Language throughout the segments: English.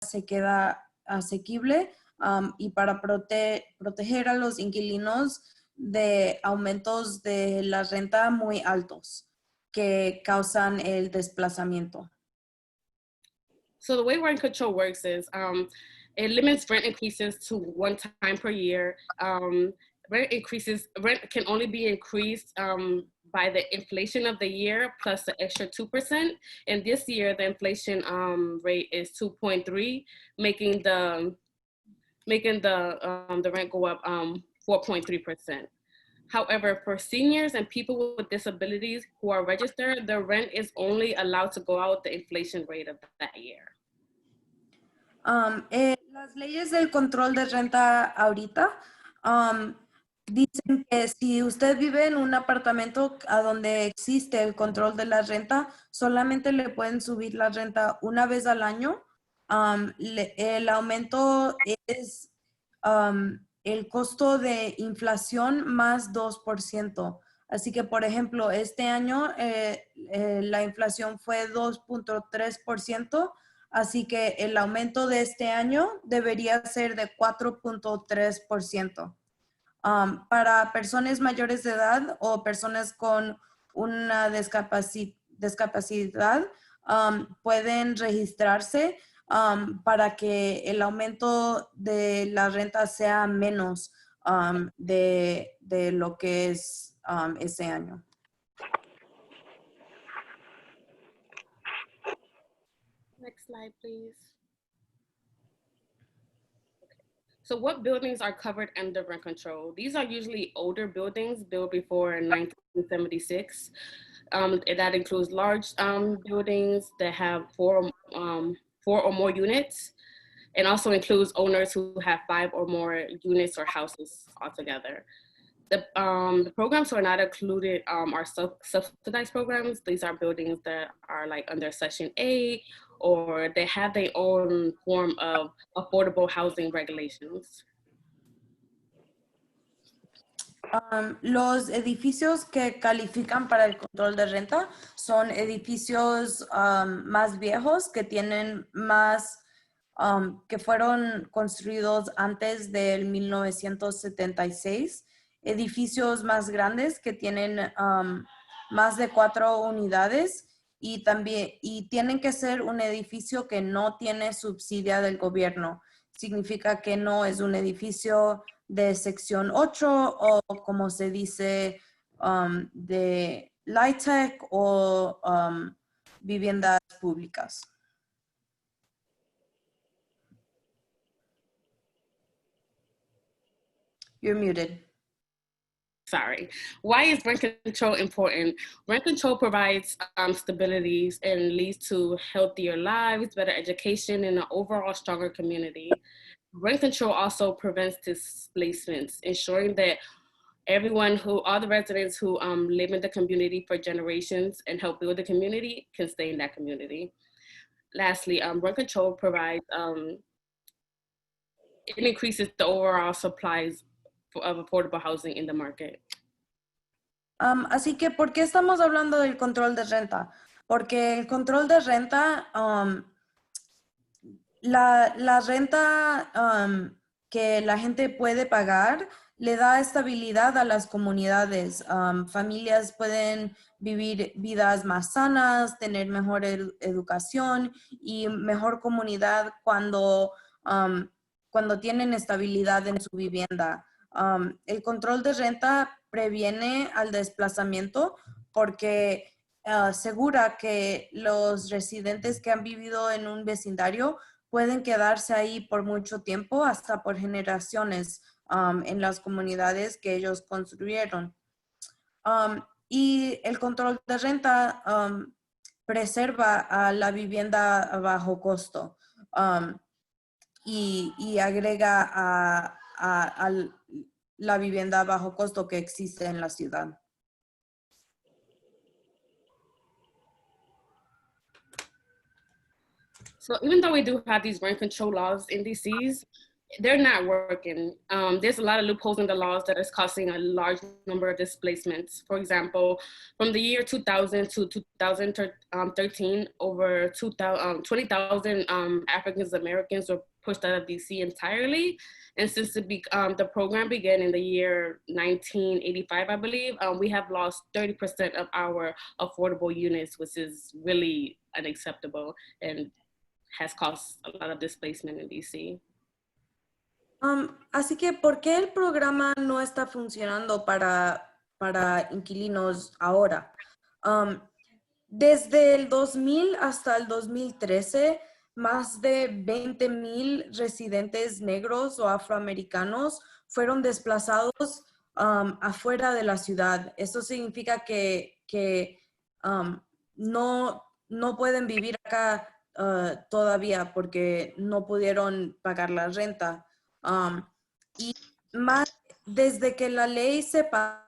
se queda asequible y para proteger a los inquilinos de aumentos de la renta muy altos que causan el desplazamiento. So the way rent control works is it limits rent increases to one time per year. Rent can only be increased by the inflation of the year plus the extra 2%. And this year, the inflation rate is 2.3, making the rent go up 4.3%. However, for seniors and people with disabilities who are registered, the rent is only allowed to go out the inflation rate of that year. Las leyes del control de renta ahorita dicen que si usted vive en un apartamento a donde existe el control de la renta, solamente le pueden subir la renta una vez al año. El aumento es el costo de inflación más 2%. Así que, por ejemplo, este año la inflación fue 2.3%. Así que el aumento de este año debería ser de 4.3%. Para personas mayores de edad o personas con una discapacidad, pueden registrarse para que el aumento de la renta sea menos de lo que es ese año. Next slide, please. Okay. So what buildings are covered under rent control? These are usually older buildings built before 1976. That includes large buildings that have four or more units, and also includes owners who have 5 or more units or houses altogether. The programs are not included are subsidized programs. These are buildings that are like under Section 8, or they have their own form of affordable housing regulations. Los edificios que califican para el control de renta son edificios más viejos que tienen más, que fueron construidos antes del 1976. Edificios más grandes que tienen más de 4 unidades y tienen que ser un edificio que no tiene subsidia del gobierno. Significa que no es un edificio de sección 8 o como se dice de LIHTC o viviendas públicas. You're muted. Sorry. Why is rent control important? Rent control provides stability and leads to healthier lives, better education, and an overall stronger community. Rent control also prevents displacements, ensuring that all the residents who live in the community for generations and help build the community can stay in that community. Lastly, rent control provides, it increases the overall supplies of affordable housing in the market. Así que, ¿por qué estamos hablando del control de renta? Porque el control de renta, la renta que la gente puede pagar le da estabilidad a las comunidades. Familias pueden vivir vidas más sanas, tener mejor educación y mejor comunidad cuando tienen estabilidad en su vivienda. El control de renta previene al desplazamiento porque asegura que los residentes que han vivido en un vecindario pueden quedarse ahí por mucho tiempo, hasta por generaciones en las comunidades que ellos construyeron. Y el control de renta preserva a la vivienda a bajo costo y agrega a la vivienda a bajo costo que existe en la ciudad. So even though we do have these rent control laws in DCs, they're not working. There's a lot of loopholes in the laws that is causing a large number of displacements. For example, from the year 2000 to 2013, over 20,000 African Americans were pushed out of DC entirely. And since the program began in the year 1985, I believe, we have lost 30% of our affordable units, which is really unacceptable and has caused a lot of displacement in DC. Así que, ¿por qué el programa no está funcionando para inquilinos ahora? Desde el 2000 hasta el 2013, más de 20,000 residentes negros o afroamericanos fueron desplazados afuera de la ciudad. Esto significa que no pueden vivir acá todavía porque no pudieron pagar la renta. Y más desde que la ley se pasó.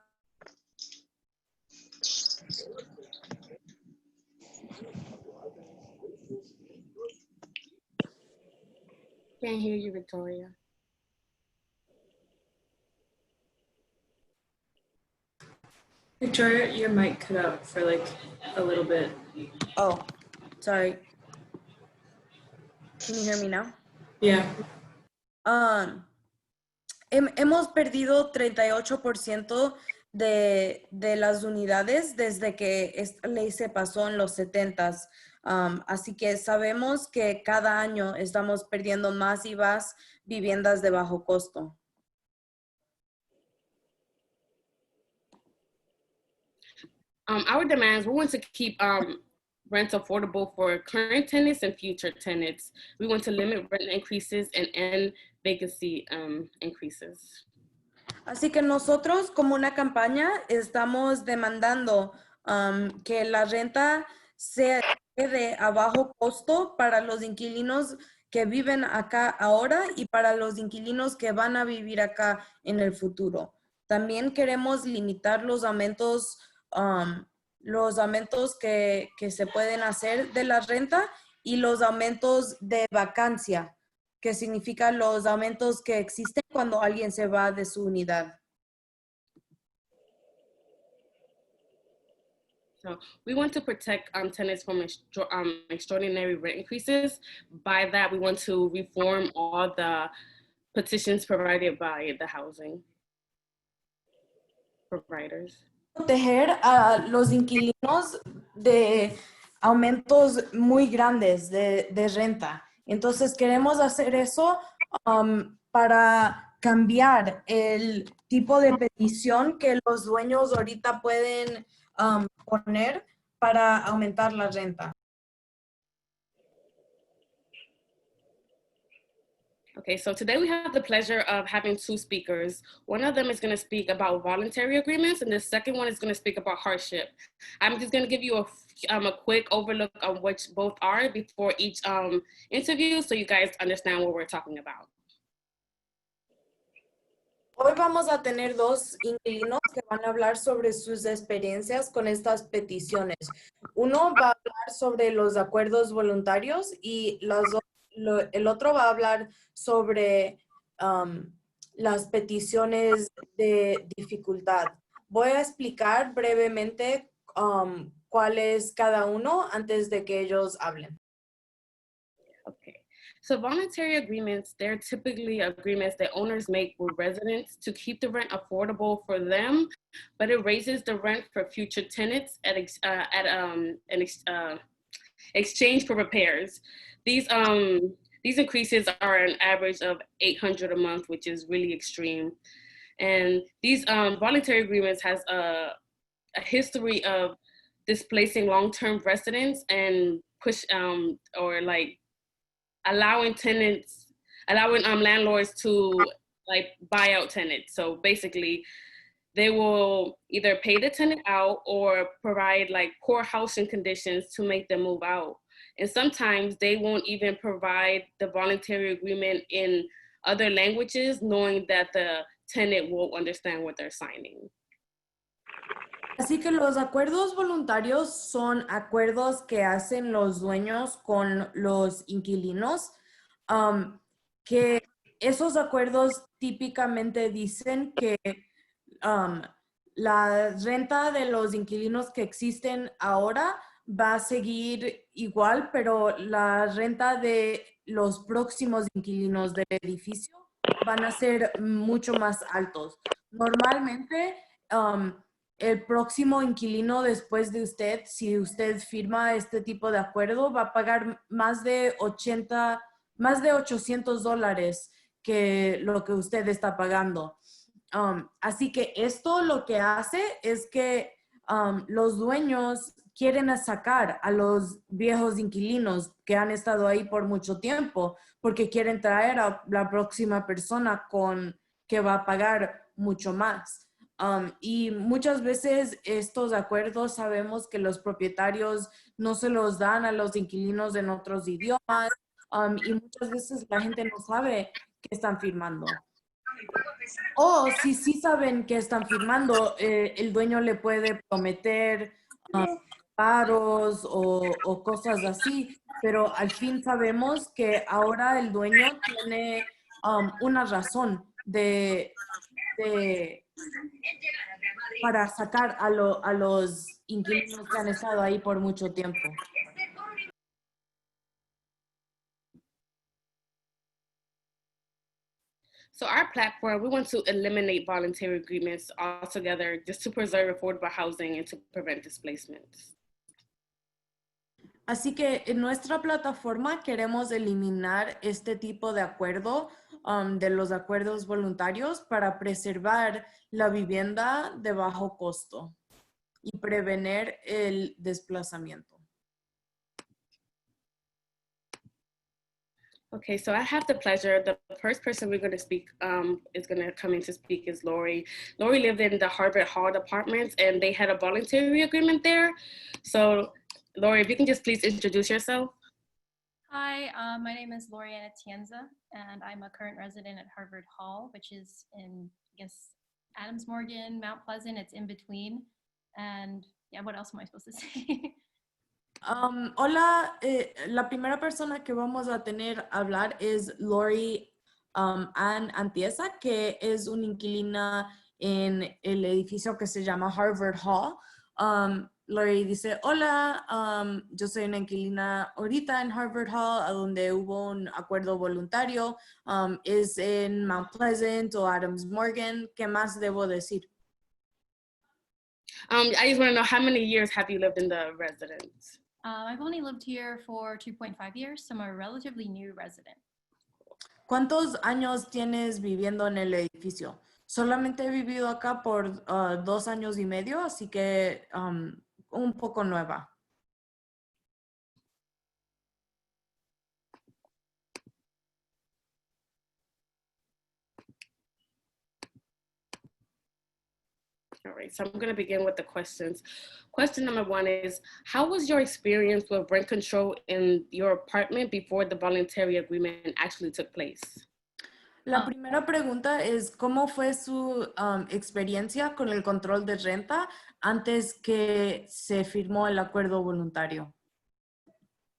Can't hear you, Victoria. Victoria, your mic cut out for like a little bit. Oh, sorry. Can you hear me now? Yeah. Hemos perdido 38% de las unidades desde que esta ley se pasó en los 70s. Así que sabemos que cada año estamos perdiendo más y más viviendas de bajo costo. Our demands, we want to keep rent affordable for current tenants and future tenants. We want to limit rent increases and end vacancy increases. Así que nosotros, como una campaña, estamos demandando que la renta se quede a bajo costo para los inquilinos que viven acá ahora y para los inquilinos que van a vivir acá en el futuro. También queremos limitar los aumentos que se pueden hacer de la renta y los aumentos de vacancia, que significa los aumentos que existen cuando alguien se va de su unidad. So we want to protect tenants from extraordinary rent increases. By that, we want to reform all the petitions provided by the housing providers. Proteger a los inquilinos de aumentos muy grandes de renta. Entonces queremos hacer eso para cambiar el tipo de petición que los dueños ahorita pueden poner para aumentar la renta. Okay, so today we have the pleasure of having two speakers. One of them is going to speak about voluntary agreements, and the second one is going to speak about hardship. I'm just going to give you a quick overlook on which both are before each interview, so you guys understand what we're talking about. Hoy vamos a tener dos inquilinos que van a hablar sobre sus experiencias con estas peticiones. Uno va a hablar sobre los acuerdos voluntarios y el otro va a hablar sobre las peticiones de dificultad. Voy a explicar brevemente cuál es cada uno antes de que ellos hablen. Okay. So voluntary agreements, they're typically agreements that owners make with residents to keep the rent affordable for them, but it raises the rent for future tenants at exchange for repairs. These increases are an average of $800 a month, which is really extreme. And these voluntary agreements has a history of displacing long-term residents and allowing landlords to buy out tenants. So basically, they will either pay the tenant out or provide poor housing conditions to make them move out. And sometimes they won't even provide the voluntary agreement in other languages, knowing that the tenant won't understand what they're signing. Así que los acuerdos voluntarios son acuerdos que hacen los dueños con los inquilinos que esos acuerdos típicamente dicen que la renta de los inquilinos que existen ahora va a seguir igual, pero la renta de los próximos inquilinos del edificio van a ser mucho más altos. Normalmente, el próximo inquilino después de usted, si usted firma este tipo de acuerdo, va a pagar más de $800 que lo que usted está pagando. Así que esto lo que hace es que los dueños quieren sacar a los viejos inquilinos que han estado ahí por mucho tiempo porque quieren traer a la próxima persona que va a pagar mucho más. Y muchas veces estos acuerdos sabemos que los propietarios no se los dan a los inquilinos en otros idiomas, y muchas veces la gente no sabe qué están firmando. O si sí saben que están firmando, el dueño le puede prometer paros o cosas así, pero al fin sabemos que ahora el dueño tiene una razón para sacar a los inquilinos que han estado ahí por mucho tiempo. So our platform, we want to eliminate voluntary agreements altogether just to preserve affordable housing and to prevent displacements. Así que en nuestra plataforma queremos eliminar este tipo de acuerdo, de los acuerdos voluntarios para preservar la vivienda de bajo costo y prevenir el desplazamiento. Okay, so I have the pleasure, the first person we're going to speak is going to come in to speak is Lori. Lori lived in the Harvard Hall apartments and they had a voluntary agreement there. So Lori, if you can just please introduce yourself. Hi, my name is Loriana Tienza, and I'm a current resident at Harvard Hall, which is in, I guess, Adams Morgan, Mount Pleasant. It's in between. And yeah, what else am I supposed to say? Hola, la primera persona que vamos a tener a hablar es Lori Ann Antiesa, que es una inquilina en el edificio que se llama Harvard Hall. Lori dice, hola, yo soy una inquilina ahorita en Harvard Hall, a donde hubo un acuerdo voluntario. Es en Mount Pleasant o Adams Morgan. ¿Qué más debo decir? I just want to know, how many years have you lived in the residence? I've only lived here for 2.5 years, so I'm a relatively new resident. ¿Cuántos años tienes viviendo en el edificio? Solamente he vivido acá por 2 años y medio, así que un poco nueva. All right, so I'm going to begin with the questions. Question number 1 is, how was your experience with rent control in your apartment before the voluntary agreement actually took place? La primera pregunta es, ¿cómo fue su experiencia con el control de renta antes que se firmó el acuerdo voluntario?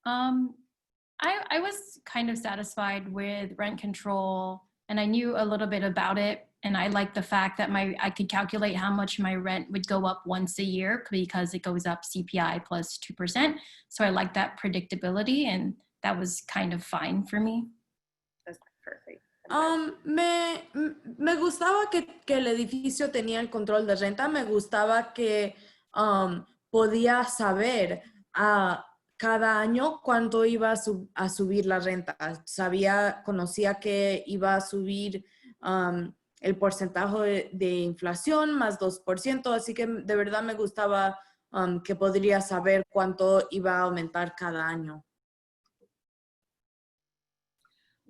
I was kind of satisfied with rent control, and I knew a little bit about it. And I liked the fact that I could calculate how much my rent would go up once a year because it goes up CPI plus 2%. So I liked that predictability, and that was kind of fine for me. That's perfect. Me gustaba que el edificio tenía el control de renta. Me gustaba que podía saber cada año cuánto iba a subir la renta. Conocía que iba a subir el porcentaje de inflación más 2%, así que de verdad me gustaba que podría saber cuánto iba a aumentar cada año.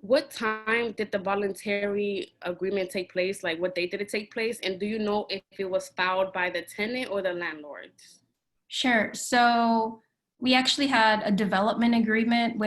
What time did the voluntary agreement take place? Like, what date did it take place? And do you know if it was filed by the tenant or the landlord? Sure. So we actually had a development agreement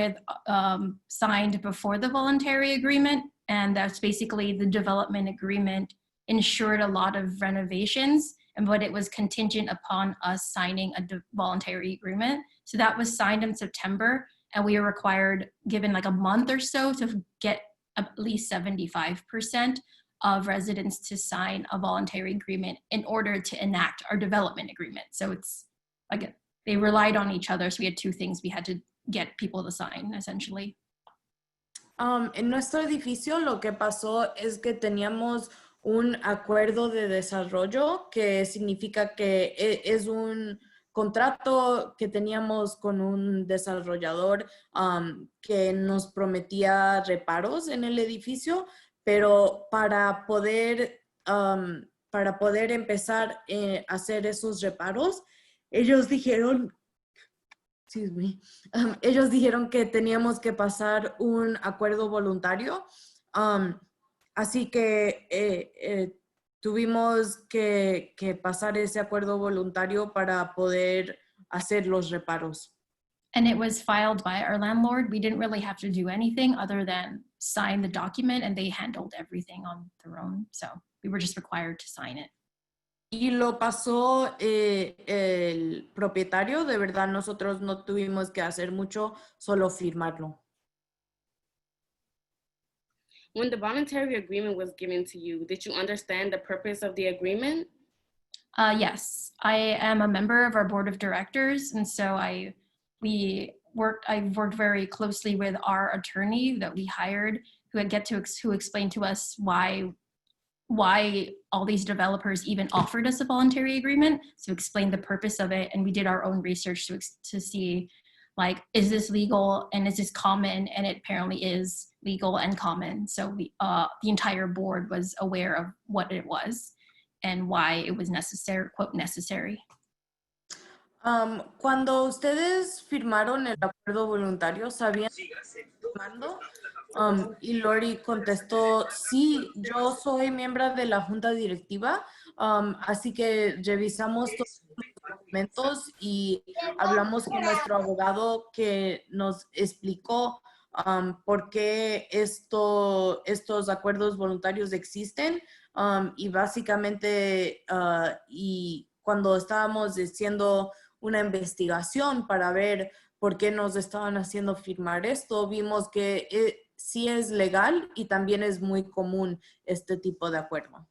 signed before the voluntary agreement. And that's basically the development agreement ensured a lot of renovations, but it was contingent upon us signing a voluntary agreement. So that was signed in September, and we were required, given like a month or so, to get at least 75% of residents to sign a voluntary agreement in order to enact our development agreement. So it's like they relied on each other. So we had two things we had to get people to sign, essentially. En nuestro edificio lo que pasó es que teníamos un acuerdo de desarrollo, que significa que es un contrato que teníamos con un desarrollador que nos prometía reparos en el edificio, pero para poder empezar a hacer esos reparos, ellos dijeron ellos dijeron que teníamos que pasar un acuerdo voluntario, así que tuvimos que pasar ese acuerdo voluntario para poder hacer los reparos. And it was filed by our landlord. We didn't really have to do anything other than sign the document, and they handled everything on their own. So we were just required to sign it. Y lo pasó el propietario. De verdad, nosotros no tuvimos que hacer mucho, solo firmarlo. When the voluntary agreement was given to you, did you understand the purpose of the agreement? Yes, I am a member of our board of directors, and so I worked very closely with our attorney that we hired, who explained to us why all these developers even offered us a voluntary agreement, to explain the purpose of it. And we did our own research to see, like, is this legal and is this common? And it apparently is legal and common. So the entire board was aware of what it was and why it was necessary, quote, necessary. Cuando ustedes firmaron el acuerdo voluntario, ¿sabían que estaban firmando? Y Lori contestó, sí, yo soy miembro de la junta directiva, así que revisamos todos los documentos y hablamos con nuestro abogado que nos explicó por qué estos acuerdos voluntarios existen, y básicamente y cuando estábamos haciendo una investigación para ver por qué nos estaban haciendo firmar esto, vimos que sí es legal y también es muy común este tipo de acuerdo.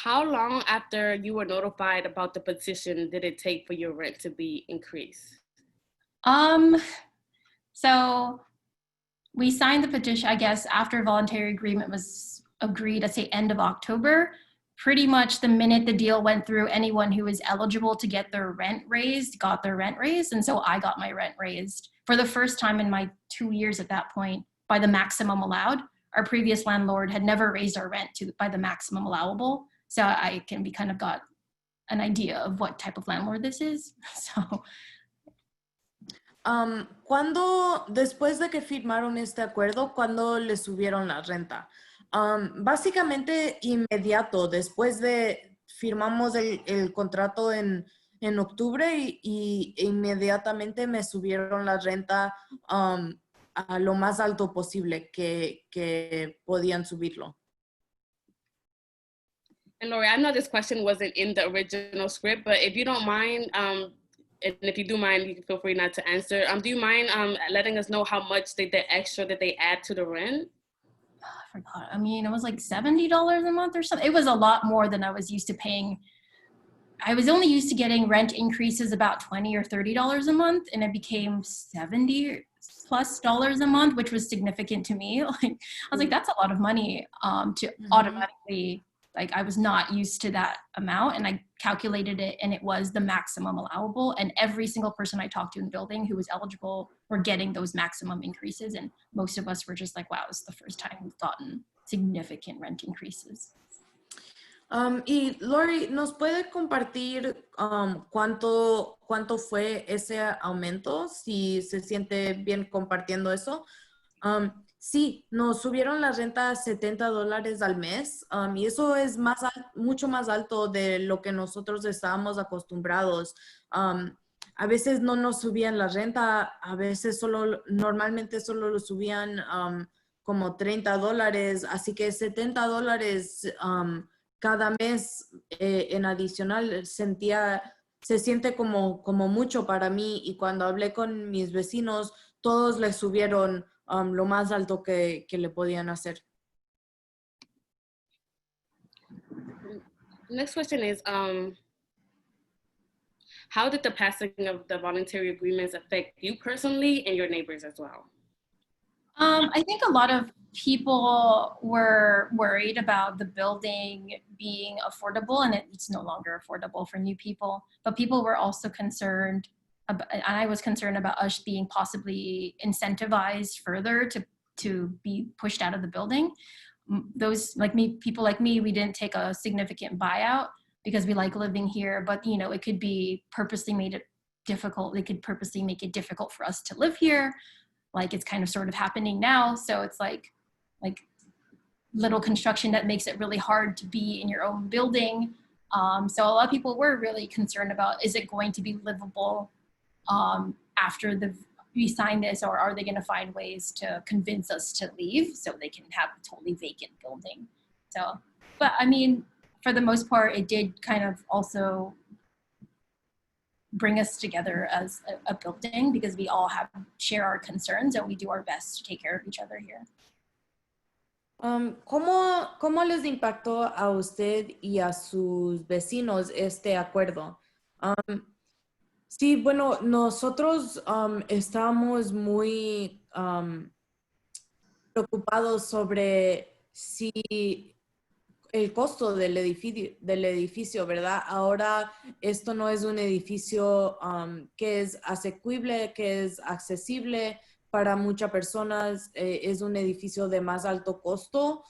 How long after you were notified about the petition did it take for your rent to be increased? So we signed the petition, I guess, after voluntary agreement was agreed, I'd say end of October. Pretty much the minute the deal went through, anyone who was eligible to get their rent raised got their rent raised. And so I got my rent raised for the first time in my 2 years at that point by the maximum allowed. Our previous landlord had never raised our rent by the maximum allowable. So we kind of got an idea of what type of landlord this is. So. Después de que firmaron este acuerdo, ¿cuándo le subieron la renta? Básicamente inmediato, después de firmamos el contrato en octubre y inmediatamente me subieron la renta a lo más alto posible que podían subirlo. And Lori, I know this question wasn't in the original script, but if you don't mind, and if you do mind, you can feel free not to answer. Do you mind letting us know how much the extra that they add to the rent? I forgot. I mean, it was like $70 a month or something. It was a lot more than I was used to paying. I was only used to getting rent increases about $20 or $30 a month, and it became $70+ a month, which was significant to me. Like, I was like, that's a lot of money to automatically. Like, I was not used to that amount, and I calculated it, and it was the maximum allowable. And every single person I talked to in the building who was eligible were getting those maximum increases. And most of us were just like, wow, it's the first time we've gotten significant rent increases. Y Lori, ¿nos puede compartir cuánto fue ese aumento? Si se siente bien compartiendo eso. Sí, nos subieron la renta a $70 al mes, y eso es mucho más alto de lo que nosotros estábamos acostumbrados. A veces no nos subían la renta, a veces normalmente solo lo subían como $30, así que $70 cada mes en adicional se siente como mucho para mí, y cuando hablé con mis vecinos todos le subieron lo más alto que le podían hacer. Next question is, how did the passing of the voluntary agreements affect you personally and your neighbors as well? I think a lot of people were worried about the building being affordable, and it's no longer affordable for new people. But people were also concerned, and I was concerned about us being possibly incentivized further to be pushed out of the building. Those like me, people like me, we didn't take a significant buyout because we like living here. But you know, it could be purposely made it difficult. They could purposely make it difficult for us to live here. Like it's kind of sort of happening now. So it's like little construction that makes it really hard to be in your own building. So a lot of people were really concerned about, is it going to be livable after we sign this, or are they going to find ways to convince us to leave so they can have a totally vacant building? So, but I mean, for the most part, it did kind of also bring us together as a building because we all share our concerns and we do our best to take care of each other here. ¿Cómo les impactó a usted y a sus vecinos este acuerdo? Sí, bueno, nosotros estábamos muy preocupados sobre si el costo del edificio, ¿verdad? Ahora esto no es un edificio que es asequible, que es accesible para muchas personas, es un edificio de más alto costo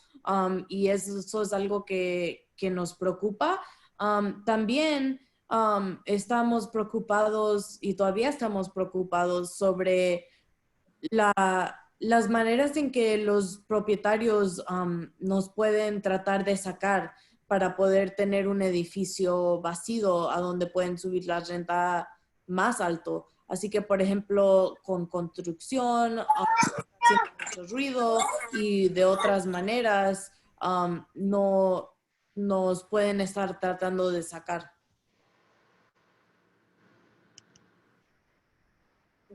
y eso es algo que nos preocupa. También estamos preocupados y todavía estamos preocupados sobre las maneras en que los propietarios nos pueden tratar de sacar para poder tener un edificio vacío a donde pueden subir la renta más alto. Así que, por ejemplo, con construcción, haciendo mucho ruido y de otras maneras, no nos pueden estar tratando de sacar.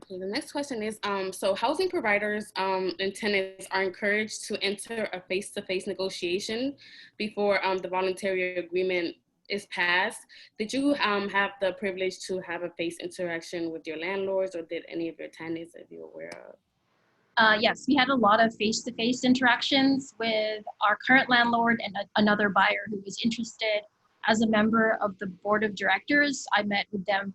Okay, the next question is, so housing providers and tenants are encouraged to enter a face-to-face negotiation before the voluntary agreement is passed. Did you have the privilege to have a face interaction with your landlords, or did any of your tenants that you're aware of? Yes, we had a lot of face-to-face interactions with our current landlord and another buyer who was interested. As a member of the board of directors, I met with them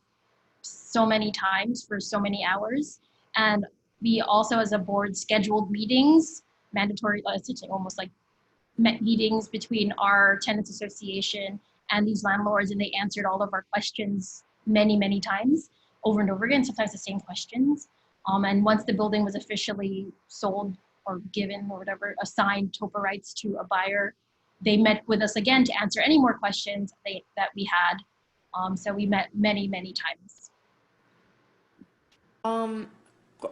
so many times for so many hours. And we also, as a board, scheduled meetings, mandatory, almost like meetings between our tenants association and these landlords, and they answered all of our questions many, many times over and over again, sometimes the same questions. And once the building was officially sold or given or whatever, assigned TOPA rights to a buyer, they met with us again to answer any more questions that we had. So we met many, many times.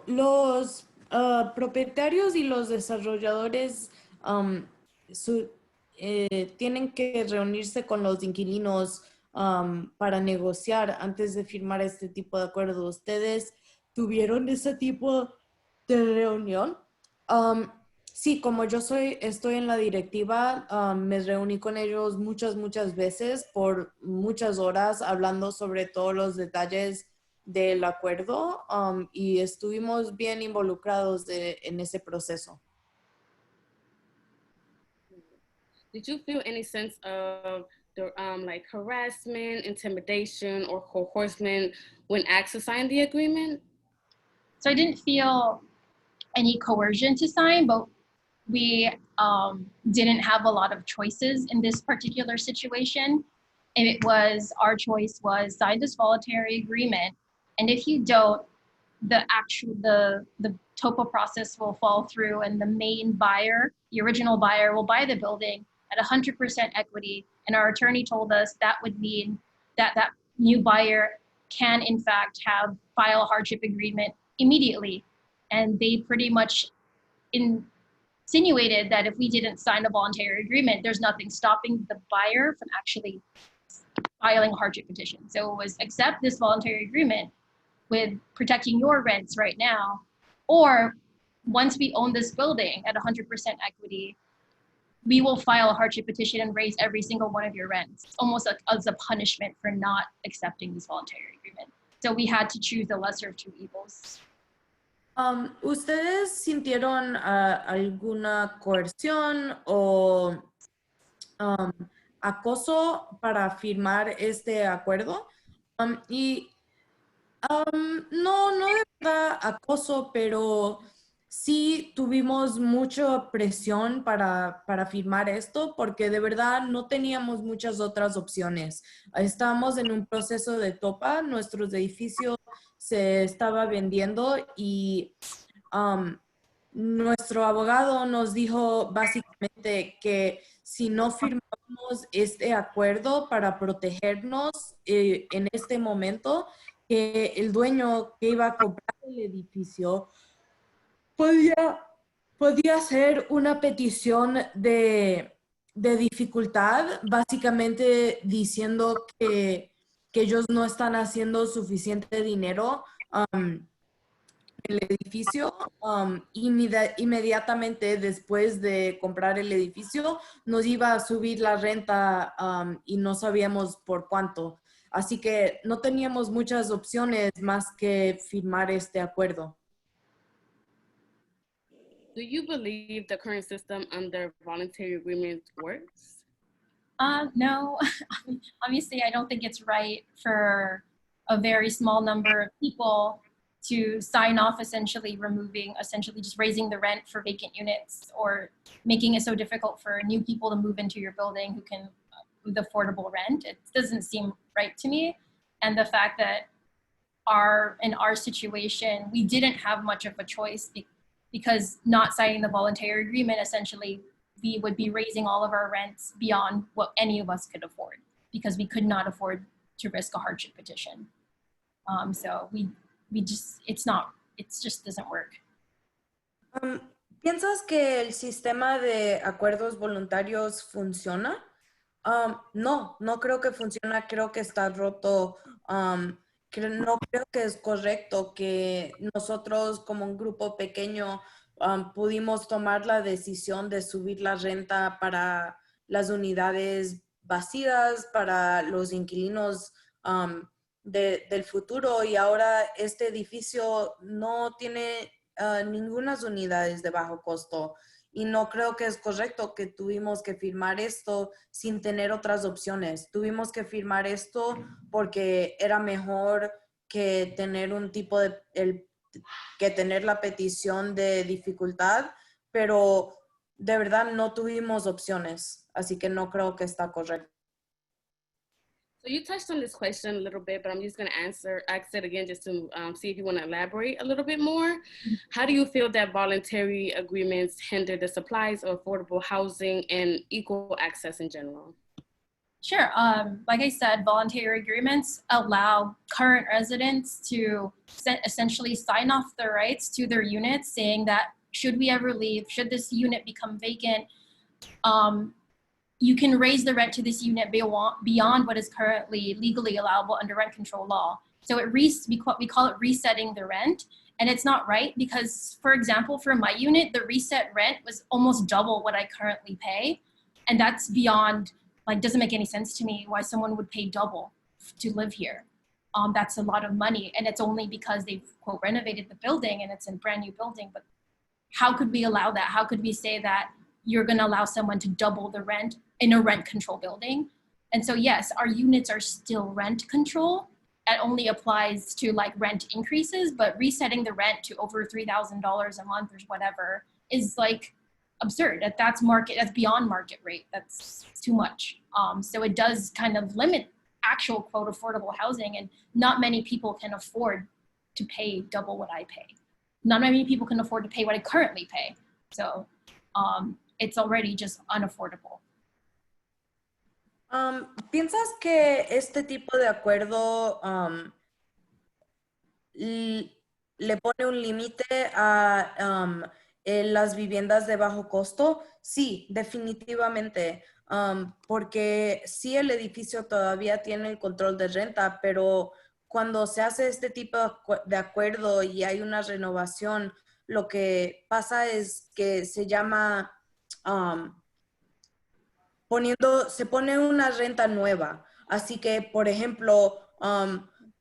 Los propietarios y los desarrolladores tienen que reunirse con los inquilinos para negociar antes de firmar este tipo de acuerdo. ¿Ustedes tuvieron ese tipo de reunión? Sí, como yo estoy en la directiva, me reuní con ellos muchas veces por muchas horas hablando sobre todos los detalles del acuerdo y estuvimos bien involucrados en ese proceso. Did you feel any sense of like harassment, intimidation, or coercion when asked to sign the agreement? So I didn't feel any coercion to sign, but we didn't have a lot of choices in this particular situation. And our choice was sign this voluntary agreement. And if you don't, the TOPA process will fall through and the main buyer, the original buyer, will buy the building at 100% equity. And our attorney told us that would mean that that new buyer can in fact file a hardship agreement immediately. And they pretty much insinuated that if we didn't sign a voluntary agreement, there's nothing stopping the buyer from actually filing a hardship petition. So it was accept this voluntary agreement with protecting your rents right now, Or once we own this building at 100% equity, we will file a hardship petition and raise every single one of your rents. It's almost like as a punishment for not accepting this voluntary agreement. So we had to choose the lesser of two evils. ¿Ustedes sintieron alguna coerción o acoso para firmar este acuerdo? No de verdad acoso, pero sí tuvimos mucha presión para firmar esto porque de verdad no teníamos muchas otras opciones. Estábamos en un proceso de topa, nuestro edificio se estaba vendiendo y nuestro abogado nos dijo básicamente que si no firmamos este acuerdo para protegernos en este momento, que el dueño que iba a comprar el edificio podía hacer una petición de dificultad, básicamente diciendo que ellos no están haciendo suficiente dinero en el edificio. Inmediatamente después de comprar el edificio nos iba a subir la renta y no sabíamos por cuánto. Así que no teníamos muchas opciones más que firmar este acuerdo. Do you believe the current system under voluntary agreement works? No, obviously I don't think it's right for a very small number of people to sign off essentially just raising the rent for vacant units or making it so difficult for new people to move into your building who can with affordable rent. It doesn't seem right to me. And the fact that in our situation, we didn't have much of a choice because not signing the voluntary agreement, essentially, we would be raising all of our rents beyond what any of us could afford because we could not afford to risk a hardship petition. So we just, it just doesn't work. ¿Piensas que el sistema de acuerdos voluntarios funciona? No creo que funciona, creo que está roto. No creo que es correcto que nosotros como un grupo pequeño pudimos tomar la decisión de subir la renta para las unidades vacías, para los inquilinos del futuro y ahora este edificio no tiene ninguna unidades de bajo costo. Y no creo que es correcto que tuvimos que firmar esto sin tener otras opciones. Tuvimos que firmar esto porque era mejor que tener que tener la petición de dificultad, pero de verdad no tuvimos opciones. Así que no creo que está correcto. So you touched on this question a little bit, but I'm just going to ask it again just to see if you want to elaborate a little bit more. How do you feel that voluntary agreements hinder the supplies of affordable housing and equal access in general? Sure. Like I said, voluntary agreements allow current residents to essentially sign off their rights to their units, saying that should we ever leave, should this unit become vacant, you can raise the rent to this unit beyond what is currently legally allowable under rent control law. So we call it resetting the rent. And it's not right because, for example, for my unit, the reset rent was almost double what I currently pay. And that's beyond, doesn't make any sense to me why someone would pay double to live here. That's a lot of money. And it's only because they've, quote, renovated the building and it's a brand new building. But how could we allow that? How could we say that you're going to allow someone to double the rent in a rent control building? And so, yes, our units are still rent control. It only applies to rent increases, but resetting the rent to over $3,000 a month or whatever is absurd. That's beyond market rate. That's too much. So it does kind of limit actual, quote, affordable housing, and not many people can afford to pay double what I pay. Not many people can afford to pay what I currently pay. So it's already just unaffordable. ¿Piensas que este tipo de acuerdo le pone un límite a las viviendas de bajo costo? Sí, definitivamente, porque sí el edificio todavía tiene el control de renta, pero cuando se hace este tipo de acuerdo y hay una renovación, lo que pasa es que se llama, um, se pone una renta nueva. Así que, por ejemplo,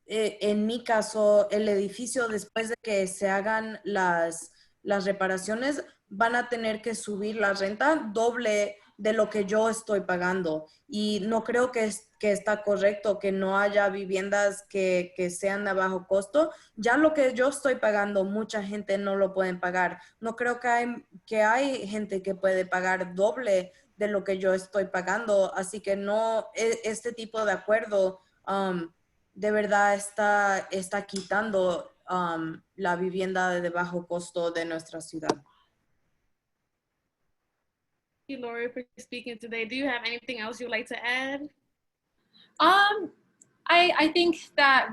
en mi caso, el edificio, después de que se hagan las reparaciones, van a tener que subir la renta doble de lo que yo estoy pagando. Y no creo que está correcto que no haya viviendas que sean de bajo costo. Ya lo que yo estoy pagando, mucha gente no lo pueden pagar. No creo que hay gente que puede pagar doble de lo que yo estoy pagando. Así que no, este tipo de acuerdo de verdad está quitando la vivienda de bajo costo de nuestra ciudad. Thank you, Lori, for speaking today. Do you have anything else you'd like to add? I think that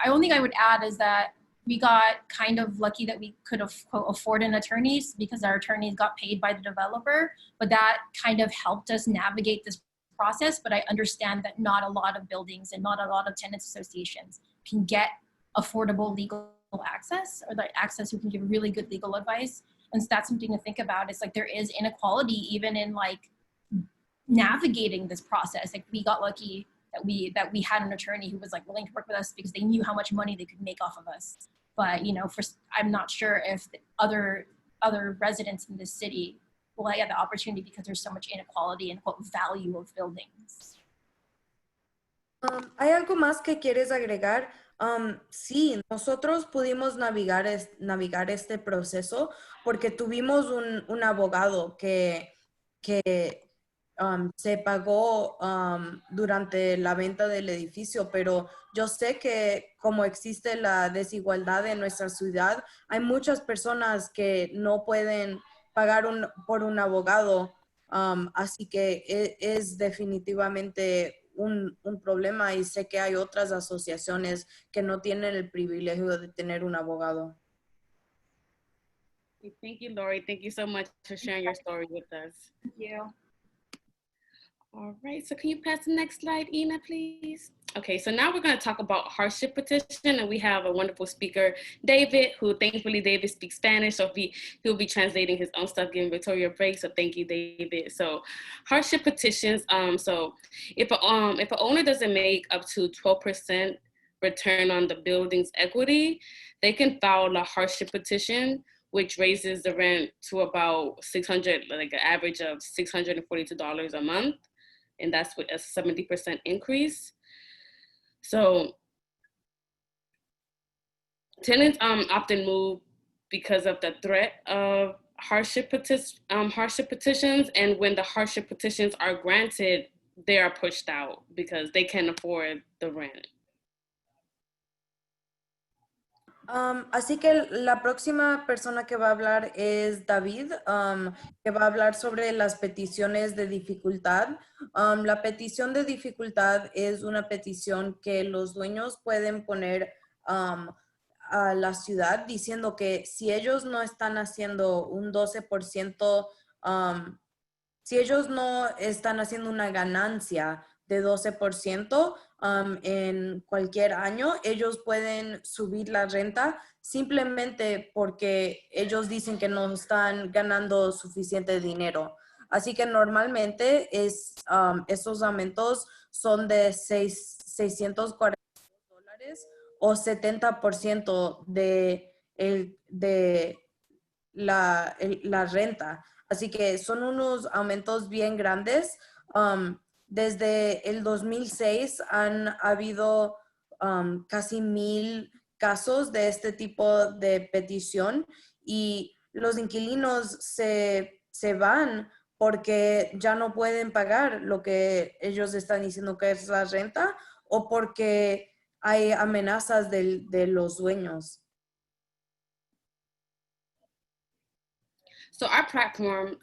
only thing I would add is that we got kind of lucky that we could afford an attorney because our attorneys got paid by the developer, but that kind of helped us navigate this process. But I understand that not a lot of buildings and not a lot of tenants associations can get affordable legal access, or the access who can give really good legal advice. And so that's something to think about. It's like there is inequality even in like navigating this process. Like we got lucky that we had an attorney who was like willing to work with us because they knew how much money they could make off of us. But you know, I'm not sure if the other residents in this city will get the opportunity because there's so much inequality in what value of buildings. ¿Hay algo más que quieres agregar? Sí, nosotros pudimos navegar este proceso porque tuvimos un abogado que se pagó durante la venta del edificio, pero yo sé que como existe la desigualdad en nuestra ciudad, hay muchas personas que no pueden pagar por un abogado, así que es definitivamente un problema, y sé que hay otras asociaciones que no tienen el privilegio de tener un abogado. Thank you, Lori. Thank you so much for sharing your story with us. Thank you. All right, so can you pass the next slide, Ina, please? Okay, so now we're going to talk about hardship petition, and we have a wonderful speaker, David, who thankfully David speaks Spanish, so he'll be translating his own stuff, giving Victoria a break. So thank you, David. So hardship petitions. So if an owner doesn't make up to 12% return on the building's equity, they can file a hardship petition, which raises the rent to about $600, like an average of $642 a month. And that's with a 70% increase. So tenants often move because of the threat of hardship petitions. And when the hardship petitions are granted, they are pushed out because they can't afford the rent. Así que la próxima persona que va a hablar es David, que va a hablar sobre las peticiones de dificultad. La petición de dificultad es una petición que los dueños pueden poner a la ciudad diciendo que si ellos no están haciendo un 12%, si ellos no están haciendo una ganancia de 12% en cualquier año, ellos pueden subir la renta simplemente porque ellos dicen que no están ganando suficiente dinero. Así que normalmente esos aumentos son de $640 o 70% de la renta. Así que son unos aumentos bien grandes. Desde el 2006 han habido casi 1,000 casos de este tipo de petición, y los inquilinos se van porque ya no pueden pagar lo que ellos están diciendo que es la renta, o porque hay amenazas de los dueños. So our platform,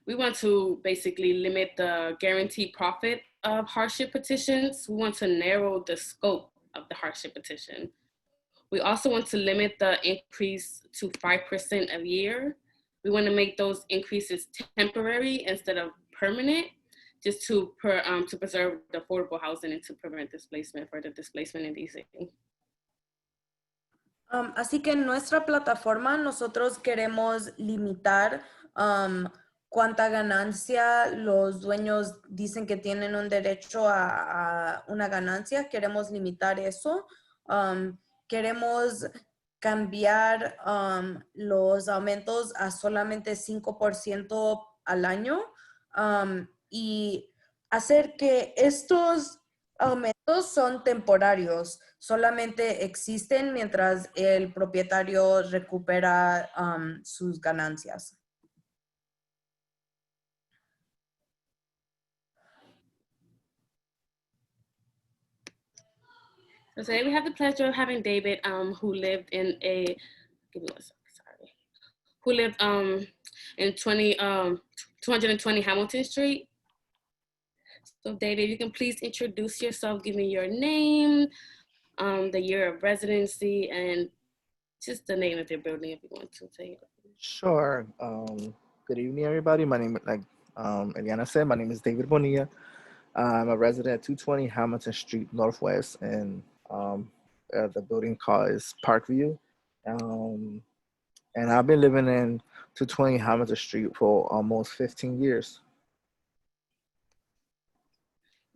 we want to basically limit the guaranteed profit of hardship petitions. We want to narrow the scope of the hardship petition. We also want to limit the increase to 5% a year. We want to make those increases temporary instead of permanent, just to preserve the affordable housing and to prevent displacement, further displacement in DC. Así que en nuestra plataforma nosotros queremos limitar cuánta ganancia los dueños dicen que tienen un derecho a una ganancia. Queremos limitar eso. Queremos cambiar los aumentos a solamente 5% al año y hacer que estos aumentos son temporarios, solamente existen mientras el propietario recupera sus ganancias. So today we have the pleasure of having David, who lived in a, give me one second, sorry, who lived in 220 Hamilton Street. So David, you can please introduce yourself, give me your name, the year of residency, and just the name of your building if you want to say it. Sure. Good evening, everybody. My name, like Eliana said, my name is David Bonilla. I'm a resident at 220 Hamilton Street Northwest, and the building called is Parkview. And I've been living in 220 Hamilton Street for almost 15 years.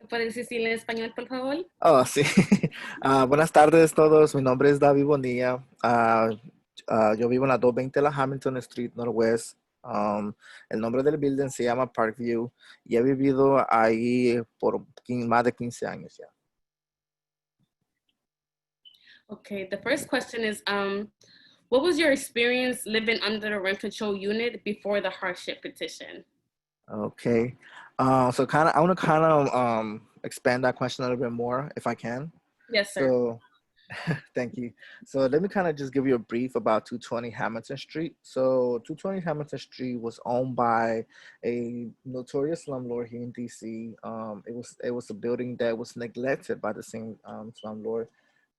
¿Puedes decirle en español, por favor? Oh, sí. Buenas tardes todos. Mi nombre es David Bonilla. Yo vivo en la 220 de la Hamilton Street Northwest. El nombre del building se llama Parkview y he vivido ahí por más de 15 años ya. Okay, the first question is, what was your experience living under the rent control unit before the hardship petition? Okay. So I want to kind of expand that question a little bit more if I can. Yes, sir. So thank you. So let me kind of just give you a brief about 220 Hamilton Street. So 220 Hamilton Street was owned by a notorious slumlord here in DC. It was a building that was neglected by the same slumlord.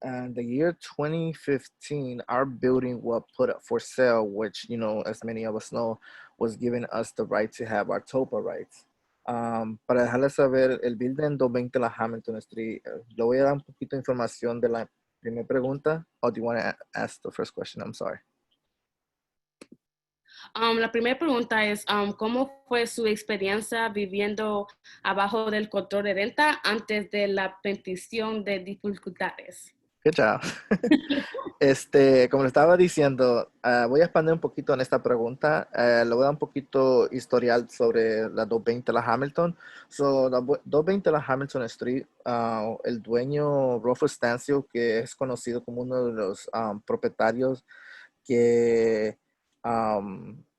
And the year 2015, our building was put up for sale, which, you know, as many of us know, was giving us the right to have our TOPA rights. Para dejarles saber, el building 220 la Hamilton Street, le voy a dar un poquito de información de la primera pregunta. Or do you want to ask the first question? I'm sorry. La primera pregunta es, ¿cómo fue su experiencia viviendo abajo del control de renta antes de la petición de dificultades? Good job. Como le estaba diciendo, voy a expandir un poquito en esta pregunta. Le voy a dar un poquito historial sobre la 220 de la Hamilton. So, la 220 de la Hamilton Street, el dueño Rufus Stancio, que es conocido como uno de los propietarios que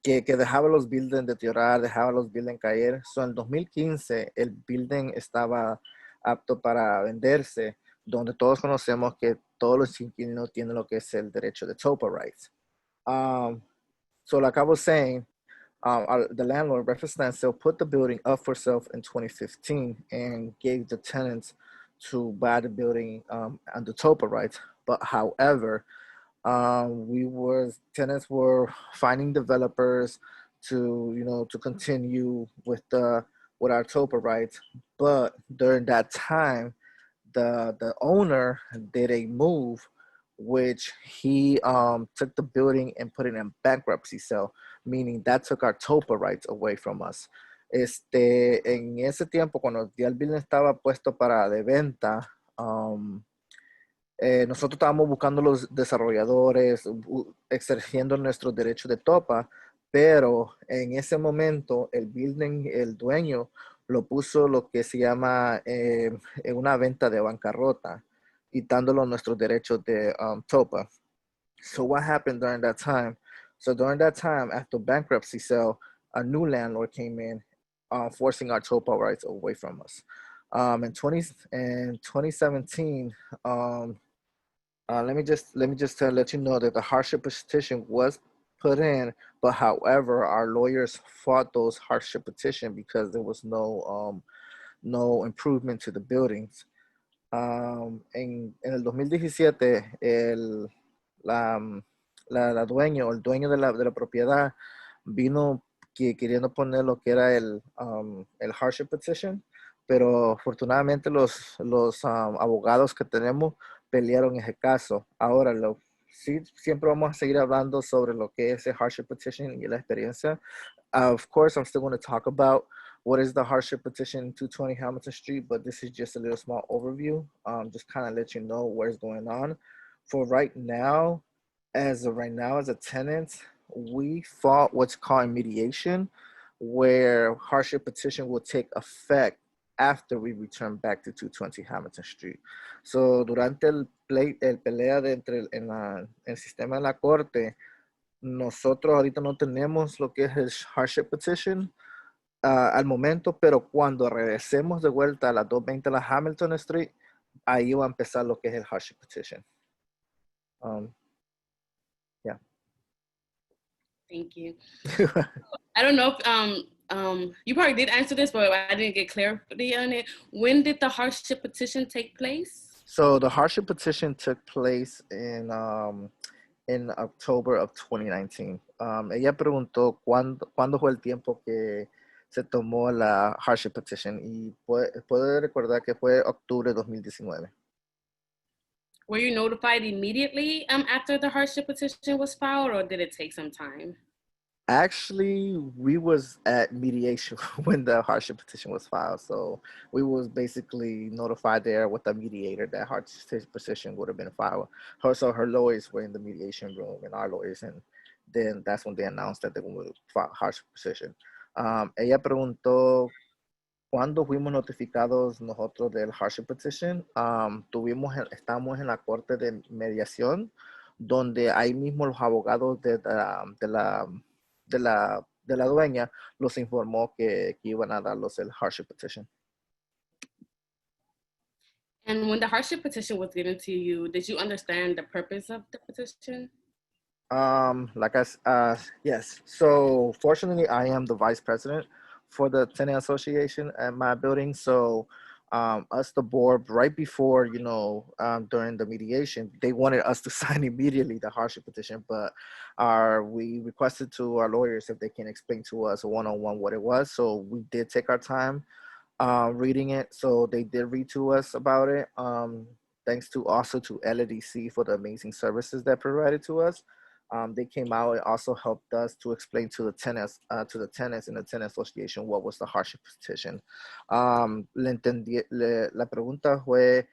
dejaba los buildings deteriorar, dejaba los buildings caer. So, en 2015, el building estaba apto para venderse, donde todos conocemos que todos los inquilinos tienen lo que es el derecho de TOPA rights. So like I was saying, the landlord, Rufus Stancio, put the building up for sale in 2015 and gave the tenants to buy the building under TOPA rights. But however, tenants were finding developers to continue with our TOPA rights. But during that time, the owner did a move which he took the building and put it in bankruptcy sale, meaning that took our TOPA rights away from us. En ese tiempo, cuando ya el building estaba puesto para de venta, nosotros estábamos buscando los desarrolladores, exigiendo nuestro derecho de TOPA, pero en ese momento el building, el dueño, lo puso lo que se llama en una venta de bancarrota, quitándolo nuestros derechos de TOPA. So what happened during that time? So during that time, after bankruptcy sale, a new landlord came in, forcing our TOPA rights away from us. In 2017, let me just let you know that the hardship petition was put in, but however, our lawyers fought those hardship petition because there was no improvement to the buildings. En el 2017, el dueño de la propiedad vino queriendo poner lo que era el hardship petition, pero afortunadamente los abogados que tenemos pelearon ese caso. Ahora, sí, siempre vamos a seguir hablando sobre lo que es el hardship petition y la experiencia. Of course, I'm still going to talk about what is the hardship petition 220 Hamilton Street, but this is just a little small overview. Just kind of let you know what's going on. For right now, as of a tenant, we fought what's called mediation, where hardship petition will take effect after we return back to 220 Hamilton Street. So, durante el pelea en el sistema de la corte, nosotros ahorita no tenemos lo que es el hardship petition al momento, pero cuando regresemos de vuelta a las 220 de la Hamilton Street, ahí va a empezar lo que es el hardship petition. Yeah. Thank you. I don't know if you probably did answer this, but I didn't get clarity on it. When did the hardship petition take place? So the hardship petition took place in October of 2019. Ella preguntó cuándo fue el tiempo que se tomó la hardship petition y puede recordar que fue octubre de 2019. Were you notified immediately after the hardship petition was filed, or did it take some time? Actually, we was at mediation when the hardship petition was filed. So we was basically notified there with the mediator that hardship petition would have been filed. So her lawyers were in the mediation room and our lawyers, and then that's when they announced that they would file hardship petition. Ella preguntó cuándo fuimos notificados nosotros del hardship petition. Estamos en la corte de mediación, donde ahí mismo los abogados de la dueña los informó que iban a darlos el hardship petition. And when the hardship petition was given to you, did you understand the purpose of the petition? Yes. So fortunately, I am the vice president for the tenant association at my building. So us, the board, right before, during the mediation, they wanted us to sign immediately the hardship petition, but we requested to our lawyers if they can explain to us one-on-one what it was. So we did take our time reading it. So they did read to us about it. Thanks also to LADC for the amazing services that provided to us. They came out and also helped us to explain to the tenants in the tenant association what was the hardship petition. La pregunta fue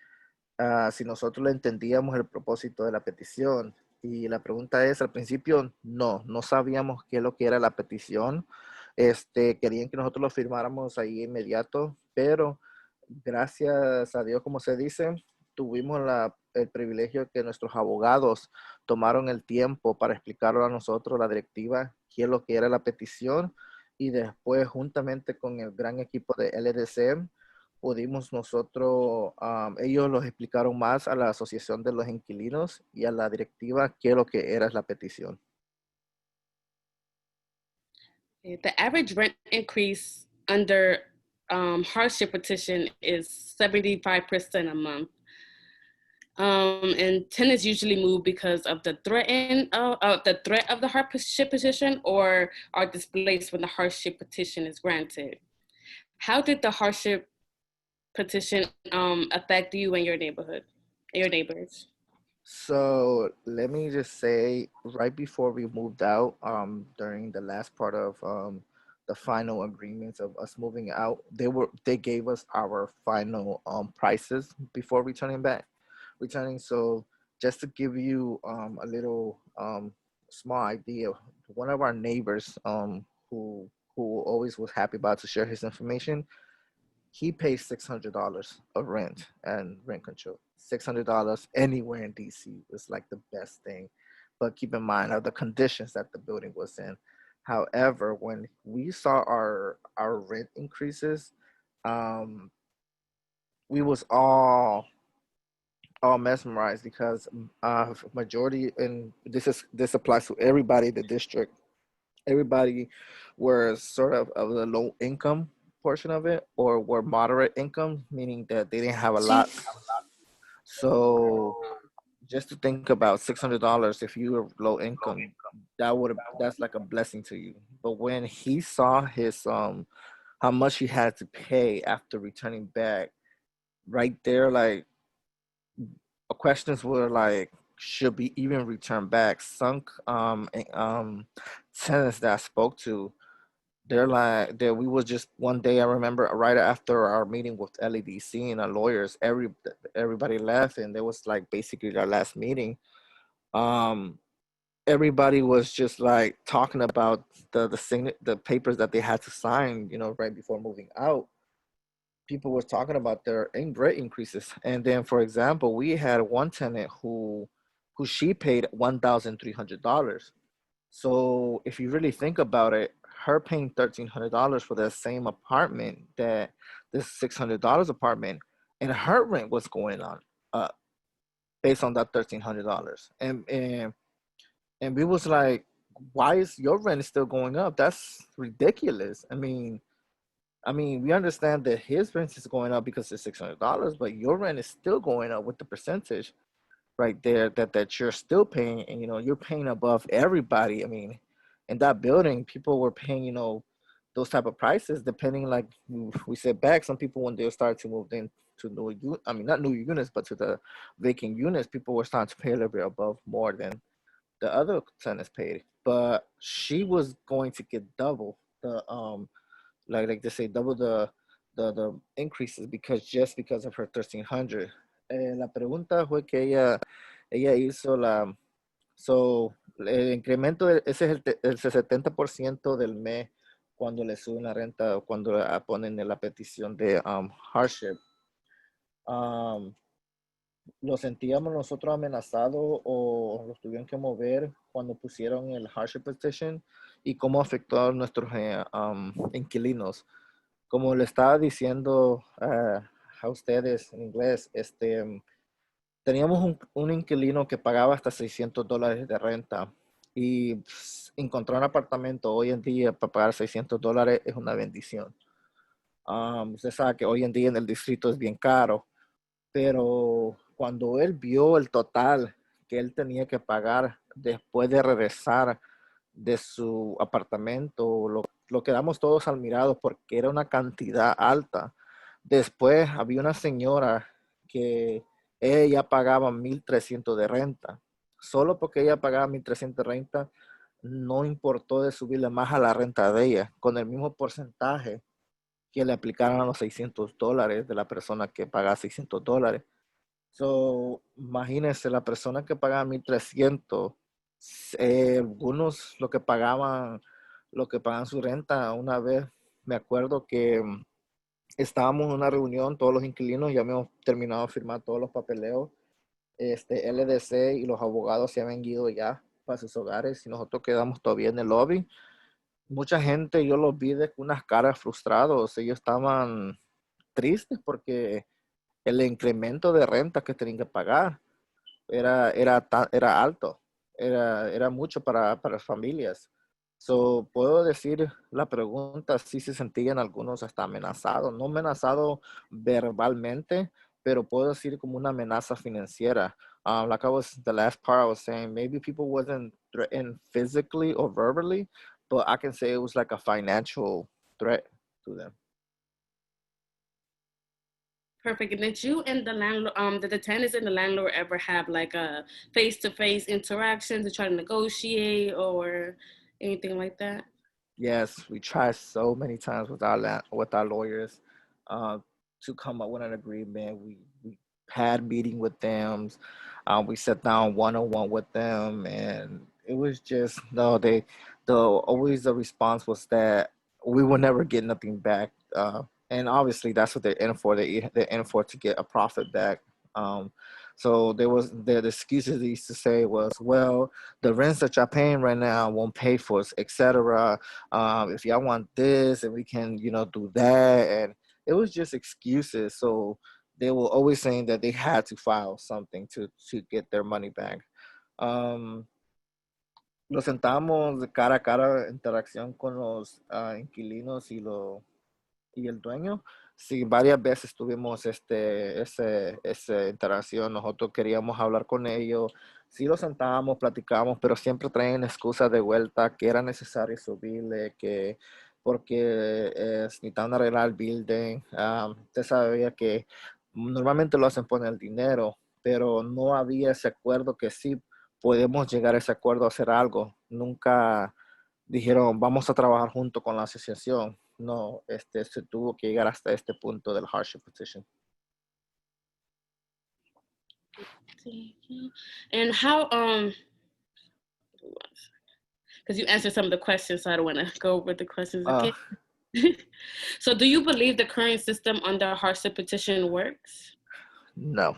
si nosotros le entendíamos el propósito de la petición. Y la pregunta es, al principio, no sabíamos qué es lo que era la petición. Querían que nosotros lo firmáramos ahí inmediato, pero gracias a Dios, como se dice, tuvimos el privilegio que nuestros abogados tomaron el tiempo para explicarlo a nosotros, la directiva, qué es lo que era la petición, y después, juntamente con el gran equipo de LDC, pudimos nosotros, ellos los explicaron más a la asociación de los inquilinos y a la directiva qué es lo que era la petición. The average rent increase under hardship petition is 75% a month. And tenants usually move because of the threat of the hardship petition, or are displaced when the hardship petition is granted. How did the hardship petition affect you and your neighborhood, your neighbors? So let me just say, right before we moved out, during the last part of the final agreements of us moving out, they gave us our final prices before returning. So just to give you a little small idea, one of our neighbors who always was happy about to share his information, he pays $600 of rent and rent control. $600 anywhere in DC is like the best thing. But keep in mind the conditions that the building was in. However, when we saw our rent increases, we was all mesmerized, because majority, and this applies to everybody in the district, everybody were sort of the low income portion of it, or were moderate income, meaning that they didn't have a lot. So just to think about $600, if you were low income, that's like a blessing to you. But when he saw his how much he had to pay after returning back, right there, like questions were like, should be even returned back. Some tenants that I spoke to, they're like that we was just one day, I remember right after our meeting with LEDC and our lawyers, everybody left and it was like basically our last meeting. Um Everybody was just like talking about the papers that they had to sign, right before moving out. People were talking about their rate increases. And then, for example, we had one tenant who she paid $1,300. So if you really think about it, her paying $1,300 for that same apartment, that this $600 apartment, and her rent was going on up based on that $1,300. And we was like, why is your rent still going up? That's ridiculous. I mean, we understand that his rent is going up because it's $600, but your rent is still going up with the percentage right there that you're still paying, and you're paying above everybody. I mean, in that building, people were paying, those type of prices depending, like we said back, some people when they started to move in to not new units, but to the vacant units, people were starting to pay a little bit above more than the other tenants paid. But she was going to get double the like they say, double the increases because of her 1,300. La pregunta fue que ella hizo el incremento, ese es el 70% del mes cuando le suben la renta, cuando ponen en la petición de hardship. Lo sentíamos nosotros amenazado o los tuvieron que mover cuando pusieron el hardship petition, y cómo afectó a nuestros inquilinos. Como le estaba diciendo a ustedes en inglés, teníamos un inquilino que pagaba hasta $600 de renta, y encontrar un apartamento hoy en día para pagar $600 es una bendición. Usted sabe que hoy en día en el distrito es bien caro, pero cuando él vio el total que él tenía que pagar después de regresar de su apartamento, lo quedamos todos admirados porque era una cantidad alta. Después había una señora que ella pagaba 1,300 de renta. Solo porque ella pagaba 1,300 de renta, no importó de subirle más a la renta de ella, con el mismo porcentaje que le aplicaron a los $600 de la persona que pagaba $600. So, imagínense, la persona que pagaba 1,300, algunos lo que pagaban su renta. Una vez me acuerdo que estábamos en una reunión, todos los inquilinos, ya habíamos terminado de firmar todos los papeleos, LDC y los abogados se habían ido ya para sus hogares y nosotros quedamos todavía en el lobby. Mucha gente, yo los vi con unas caras frustrados, ellos estaban tristes porque el incremento de renta que tenían que pagar era alto, era mucho para las familias. So, puedo decir la pregunta, sí se sentían algunos hasta amenazados, no amenazados verbalmente, pero puedo decir como una amenaza financiera. Like the last part I was saying, maybe people wasn't threatened physically or verbally, but I can say it was like a financial threat to them. Perfect. And did you and the landlord, did the tenants and the landlord ever have like a face-to-face interaction to try to negotiate or anything like that? Yes, we tried so many times with our lawyers to come up with an agreement. We had meeting with them. We sat down one-on-one with them, and it was just no. Always the response was that we will never get nothing back. And obviously that's what they're in for. They're in for to get a profit back. So the excuses they used to say was, well, the rents that y'all paying right now won't pay for us, etc. If y'all want this, and we can, do that, and it was just excuses. So they were always saying that they had to file something to get their money back. Nos sentamos de cara a cara, interacción con los inquilinos y el dueño. Sí, varias veces tuvimos esa interacción. Nosotros queríamos hablar con ellos. Sí, los sentábamos, platicábamos, pero siempre traían excusas de vuelta que era necesario subirle, que porque necesitaban arreglar el building. Usted sabía que normalmente lo hacen por el dinero, pero no había ese acuerdo que sí podemos llegar a ese acuerdo a hacer algo. Nunca dijeron, vamos a trabajar junto con la asociación. No, se tuvo que llegar hasta este punto del hardship petition. And how, because you answered some of the questions, so I don't want to go over the questions again. So do you believe the current system under hardship petition works? No.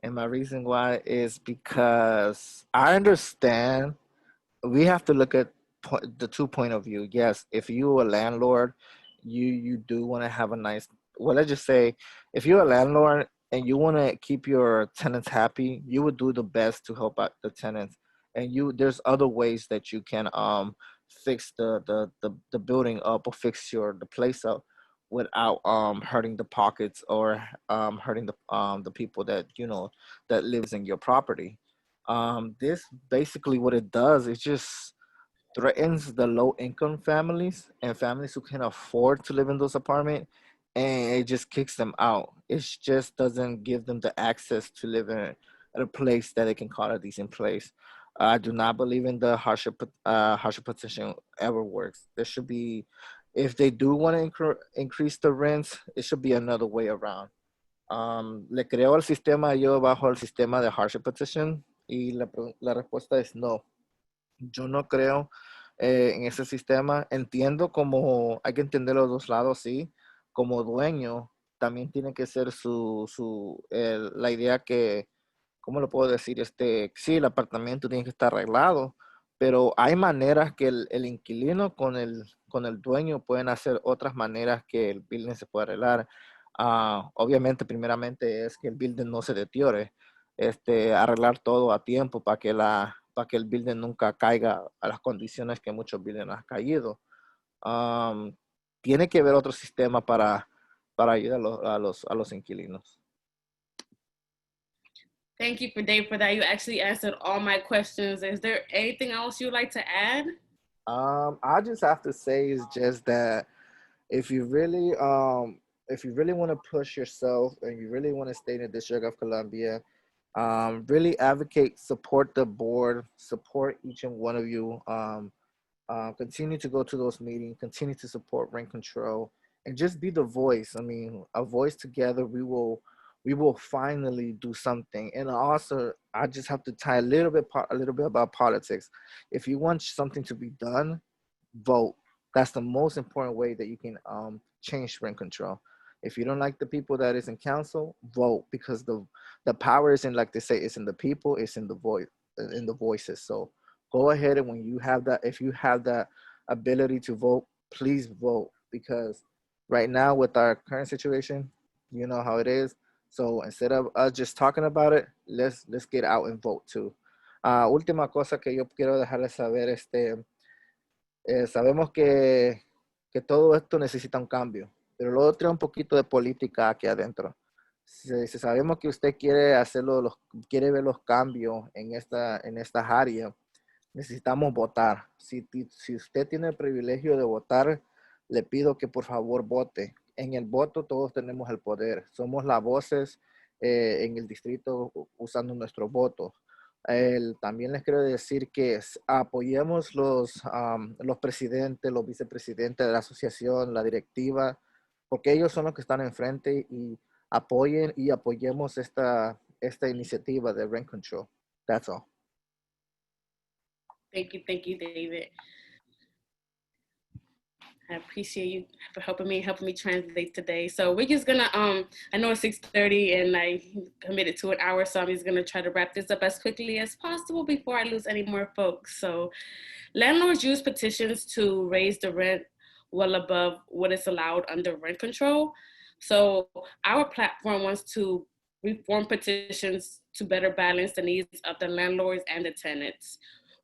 And my reason why is because I understand we have to look at the 2 point of view. Yes, if you're a landlord, you do want to have a nice, well, let's just say if you're a landlord and you want to keep your tenants happy, you would do the best to help out the tenants. And there's other ways that you can fix the building up or fix the place up without hurting the pockets or hurting the people that that lives in your property. This basically what it does is just threatens the low income families and families who can afford to live in those apartments, and it just kicks them out. It just doesn't give them the access to live in a place that they can call a decent place. I do not believe in the hardship petition ever works. There should be, if they do want to increase the rents, it should be another way around. Le creo al sistema yo bajo el sistema de hardship petition y la respuesta es no. Yo no creo en ese sistema. Entiendo como hay que entender los dos lados, sí. Como dueño, también tiene que ser la idea que, ¿cómo lo puedo decir? Sí, el apartamento tiene que estar arreglado, pero hay maneras que el inquilino con el dueño pueden hacer otras maneras que el building se pueda arreglar. Obviamente, primeramente es que el building no se deteriore, arreglar todo a tiempo para que el building nunca caiga a las condiciones que muchos buildings han caído. Tiene que haber otro sistema para ayudar a los inquilinos. Thank you, Dave, for that. You actually answered all my questions. Is there anything else you'd like to add? I just have to say is just that if you really want to push yourself and you really want to stay in the District of Columbia, really advocate, support the board, support each and one of you. Continue to go to those meetings, continue to support rent control, and just be the voice. I mean, a voice together, we will finally do something. And also, I just have to tie a little bit about politics. If you want something to be done, vote. That's the most important way that you can change rent control. If you don't like the people that is in council, vote, because the power isn't, like they say, it's in the people, it's in the voices. So go ahead, and when you have that, if you have that ability to vote, please vote, because right now with our current situation, you know how it is. So instead of us just talking about it, let's get out and vote too. Última cosa que yo quiero dejarles saber, sabemos que todo esto necesita un cambio, pero luego trae un poquito de política aquí adentro. Si sabemos que usted quiere quiere ver los cambios en estas áreas, necesitamos votar. Si usted tiene el privilegio de votar, le pido que por favor vote. En el voto todos tenemos el poder. Somos las voces en el distrito usando nuestro voto. También les quiero decir que apoyemos los presidentes, los vicepresidentes de la asociación, la directiva, porque ellos son los que están enfrente, y apoyemos esta iniciativa de rent control. That's all. Thank you, David. I appreciate you for helping me translate today. So we're just gonna, I know it's 6:30 and I committed to an hour, so I'm just gonna try to wrap this up as quickly as possible before I lose any more folks. So landlords use petitions to raise the rent well above what is allowed under rent control. So our platform wants to reform petitions to better balance the needs of the landlords and the tenants.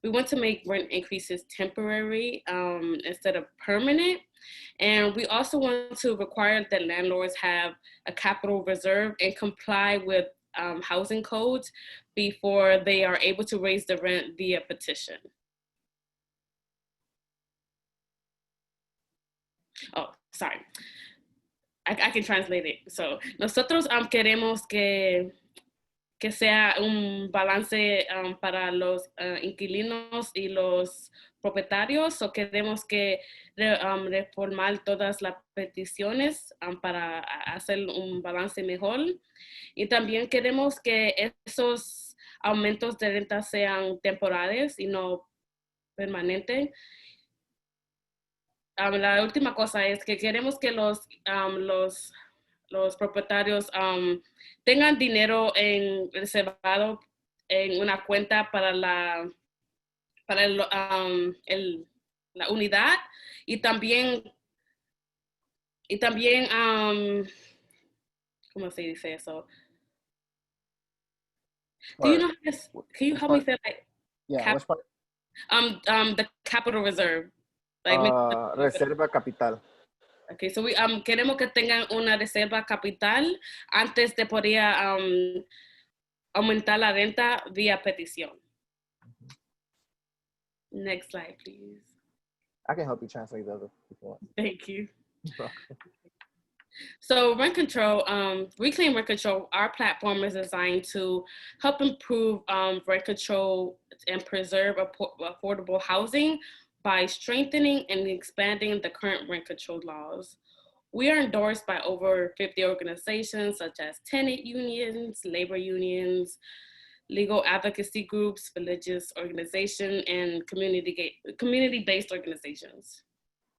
We want to make rent increases temporary instead of permanent. And we also want to require that landlords have a capital reserve and comply with housing codes before they are able to raise the rent via petition. Oh, sorry. I can translate it. So, nosotros queremos que que sea un balance para los inquilinos y los propietarios, o queremos que reformar todas las peticiones para hacer un balance mejor. Y también queremos que esos aumentos de renta sean temporales y no permanentes. La última cosa es que queremos que los propietarios tengan dinero reservado en una cuenta para la unidad, y también ¿cómo se dice eso? Do you know this? Can you help me say like Which part? the capital reserve? Reserva capital. Okay, so queremos que tengan una reserva capital antes de poder aumentar la renta vía petición. Next slide, please. I can help you translate those if you want. Thank you. So rent control, Reclaim Rent Control, our platform is designed to help improve rent control and preserve affordable housing by strengthening and expanding the current rent control laws. We are endorsed by over 50 organizations such as tenant unions, labor unions, legal advocacy groups, religious organizations, and community-based organizations.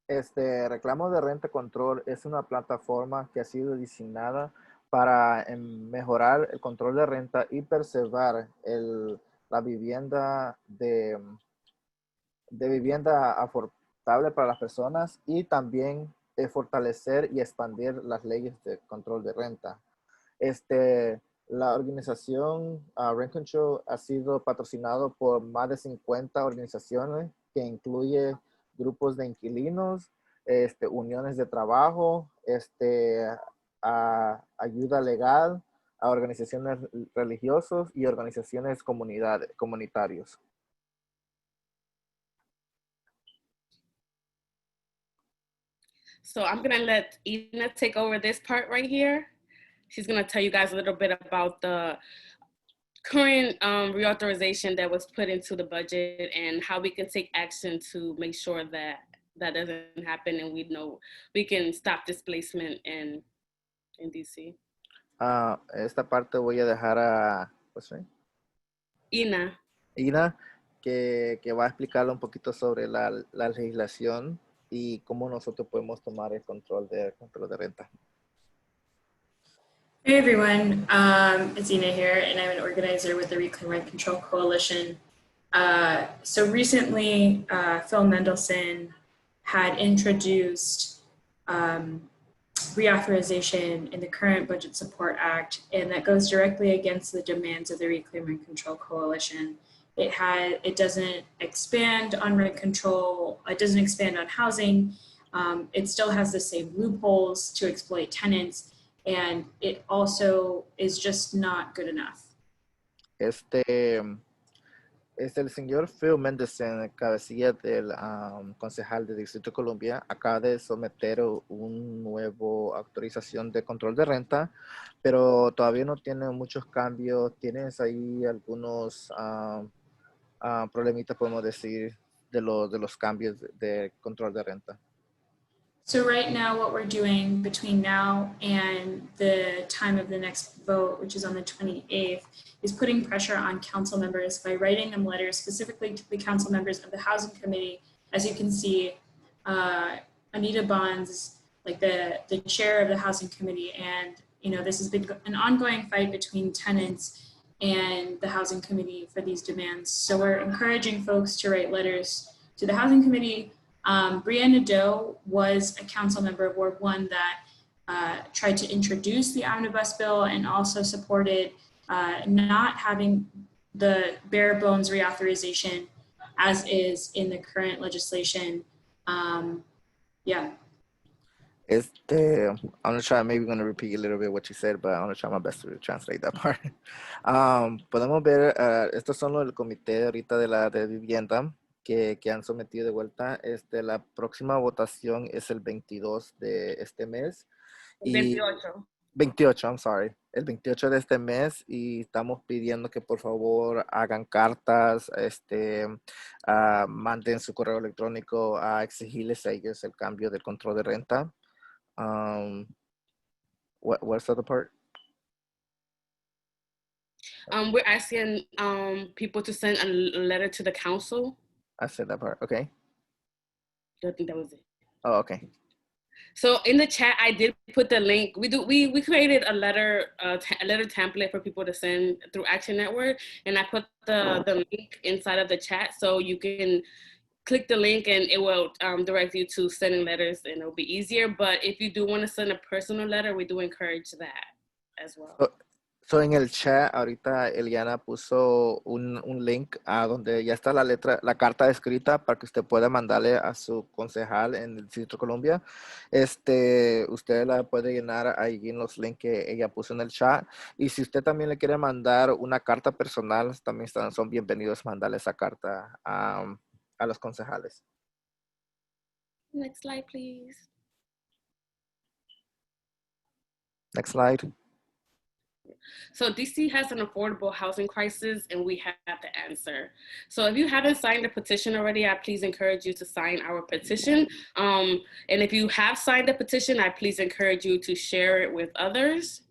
Reclamo de renta control es una plataforma que ha sido diseñada para mejorar el control de renta y preservar la vivienda de vivienda afordable para las personas, y también fortalecer y expandir las leyes de control de renta. La organización Rent Control ha sido patrocinado por más de 50 organizaciones, que incluye grupos de inquilinos, uniones de trabajo, ayuda legal, a organizaciones religiosas y organizaciones comunitarias. So I'm gonna let Ina take over this part right here. She's gonna tell you guys a little bit about the current reauthorization that was put into the budget and how we can take action to make sure that that doesn't happen, and we know we can stop displacement in DC. Esta parte voy a dejar a Ina. que va a explicarle un poquito sobre la legislación y cómo nosotros podemos tomar el control de renta. Hey everyone, it's Ina here, and I'm an organizer with the Reclaim Rent Control Coalition. So recently, Phil Mendelson had introduced reauthorization in the current Budget Support Act, and that goes directly against the demands of the Reclaim Rent Control Coalition. It doesn't expand on rent control, it doesn't expand on housing, it still has the same loopholes to exploit tenants, and it also is just not good enough. El señor Phil Mendelson, cabecilla del concejal del Distrito de Columbia, acaba de someter una nueva autorización de control de renta, pero todavía no tiene muchos cambios. Tienes ahí algunos problemitas, podemos decir, de los cambios de control de renta. So right now, what we're doing between now and the time of the next vote, which is on the 28th, is putting pressure on council members by writing them letters specifically to the council members of the Housing Committee. As you can see, Anita Bonds, like the chair of the Housing Committee, and this has been an ongoing fight between tenants and the Housing Committee for these demands. So we're encouraging folks to write letters to the Housing Committee. Brianna Doe was a council member of Ward 1 that tried to introduce the omnibus bill and also supported not having the bare bones reauthorization as is in the current legislation. Yeah. I'm gonna try, maybe gonna repeat a little bit what you said, but I'm gonna try my best to translate that part. Podemos ver, estos son los del comité ahorita de vivienda que han sometido de vuelta. La próxima votación es el 22 de este mes. 28. 28, I'm sorry. El 28 de este mes y estamos pidiendo que por favor hagan cartas, manden su correo electrónico a exigirles a ellos el cambio del control de renta. What's the other part? We're asking people to send a letter to the council. I said that part. Okay. I think that was it. Oh, okay. So in the chat, I did put the link. We created a letter template for people to send through Action Network, and I put the link inside of the chat, so you can click the link and it will direct you to sending letters, and it'll be easier. But if you do want to send a personal letter, we do encourage that as well. So en el chat ahorita Eliana puso un link a donde ya está la carta escrita para que usted pueda mandarle a su concejal en el Distrito de Columbia. Usted la puede llenar ahí en los links que ella puso en el chat. Y si usted también le quiere mandar una carta personal, también son bienvenidos a mandarle esa carta a los concejales. Next slide, please. Next slide. So DC has an affordable housing crisis, and we have the answer. So if you haven't signed the petition already, I please encourage you to sign our petition. And if you have signed the petition, I please encourage you to share it with others.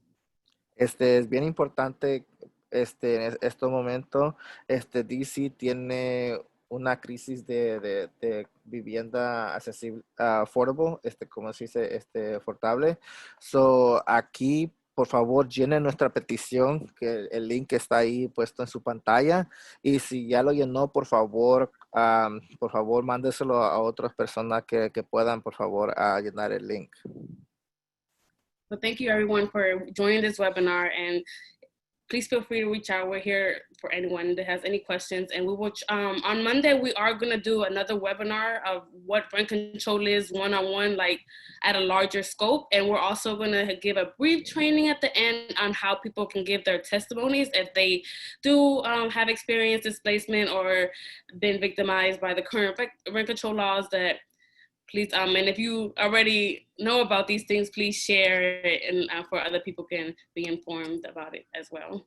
Es bien importante en estos momentos. DC tiene una crisis de vivienda accesible, affordable, como se dice, affordable. So aquí, por favor, llenen nuestra petición, que el link está ahí puesto en su pantalla. Y si ya lo llenó, por favor, mándeselo a otras personas que puedan, por favor, llenar el link. So thank you everyone for joining this webinar, and please feel free to reach out. We're here for anyone that has any questions. And we will, on Monday, we are gonna do another webinar of what rent control is one-on-one, like at a larger scope. And we're also gonna give a brief training at the end on how people can give their testimonies if they do have experienced displacement or been victimized by the current rent control laws. That please, and if you already know about these things, please share it, and for other people can be informed about it as well.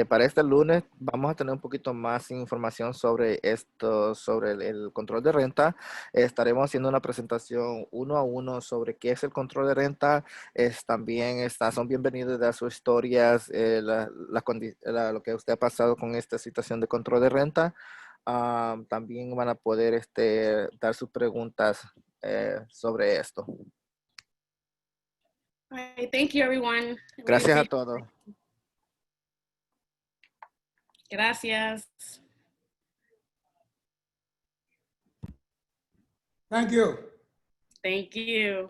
Para este lunes vamos a tener un poquito más información sobre esto, sobre el control de renta. Estaremos haciendo una presentación uno a uno sobre qué es el control de renta. También son bienvenidos a dar sus historias, lo que usted ha pasado con esta situación de control de renta. También van a poder dar sus preguntas sobre esto. Right, thank you, everyone. Gracias a todos. Gracias. Thank you. Thank you.